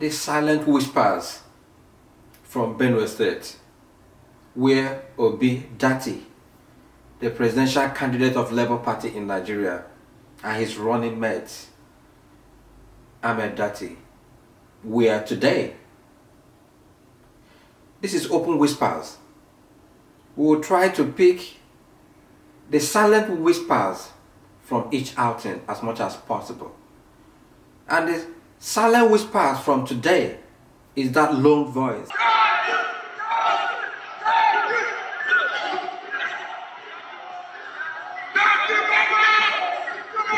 the silent whispers from Benue State, where Obi Dati, the presidential candidate of Labour Party in Nigeria, and his running mate, Ahmed Dati, were today. This is Open Whispers. We will try to pick the silent whispers from each outing as much as possible. And the silent whispers from today is that lone voice. The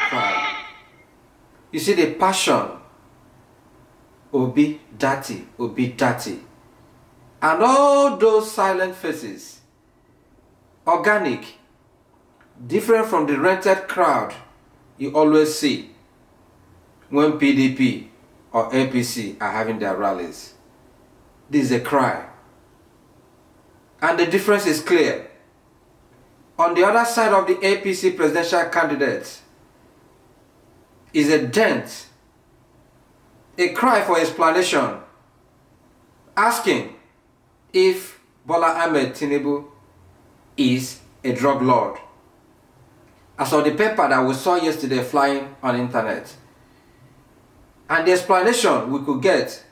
cry. You see the passion, Obi Dati, and all those silent faces, organic, different from the rented crowd you always see when PDP or APC are having their rallies. This is a cry. And the difference is clear. On the other side of the APC presidential candidate is a dent, a cry for explanation, asking if Bola Ahmed TINUBU is a drug lord. I saw the paper that we saw yesterday flying on the internet. And the explanation we could get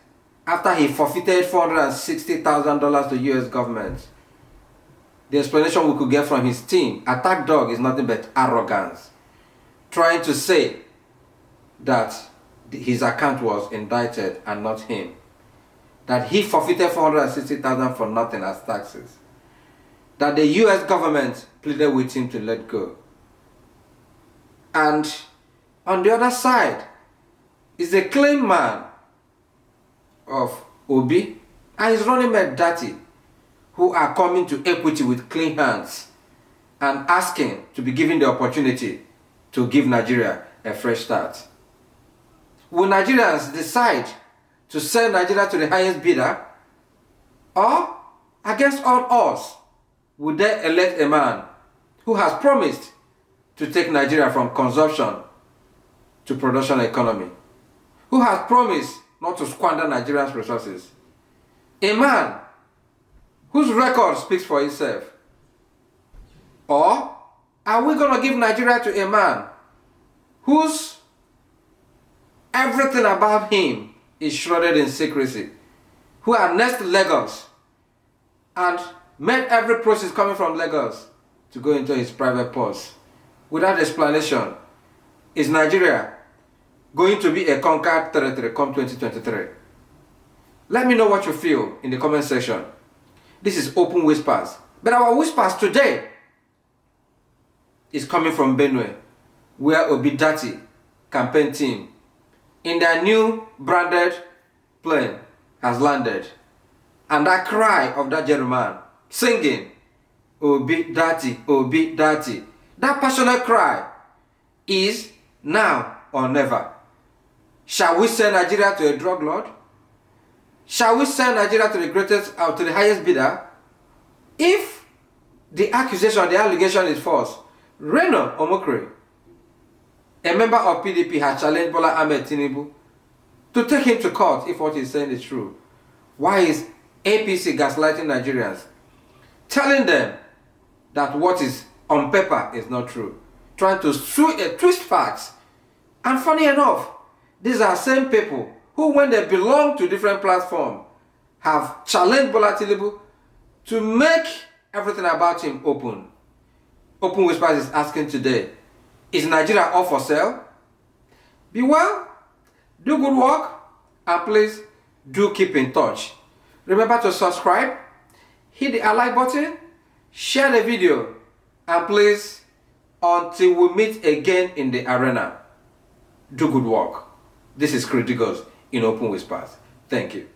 after he forfeited $460,000 to US government, the explanation we could get from his team, attack dog, is nothing but arrogance. Trying to say that his account was indicted and not him. That he forfeited $460,000 for nothing as taxes. That the US government pleaded with him to let go. And on the other side is the claim man of Obi and his running mate Dati, who are coming to equity with clean hands and asking to be given the opportunity to give Nigeria a fresh start. Will Nigerians decide to sell Nigeria to the highest bidder, or against all odds would they elect a man who has promised to take Nigeria from consumption to production economy, who has promised not to squander Nigeria's resources, a man whose record speaks for itself? Or are we going to give Nigeria to a man whose everything about him is shrouded in secrecy, who annexed Lagos and made every process coming from Lagos to go into his private purse without explanation? Is Nigeria going to be a conquered territory come 2023? Let me know what you feel in the comment section. This is Open Whispers. But our whispers today is coming from Benue, where Obi Dati campaign team in their new branded plane has landed. And that cry of that gentleman singing, Obi Dati, that passionate cry is now or never. Shall we send Nigeria to a drug lord? Shall we send Nigeria to the greatest, to the highest bidder? If the accusation, the allegation is false, Reno Omokri, a member of PDP, has challenged Bola Ahmed TINUBU to take him to court if what he's saying is true. Why is APC gaslighting Nigerians, telling them that what is on paper is not true, trying to twist facts? And funny enough, these are same people who, when they belong to different platforms, have challenged Bola TINUBU to make everything about him open. Open Whispers is asking today, is Nigeria all for sale? Be well, do good work, and please do keep in touch. Remember to subscribe, hit the like button, share the video, and please, until we meet again in the arena, do good work. This is Criticals in Open Whispers. Thank you.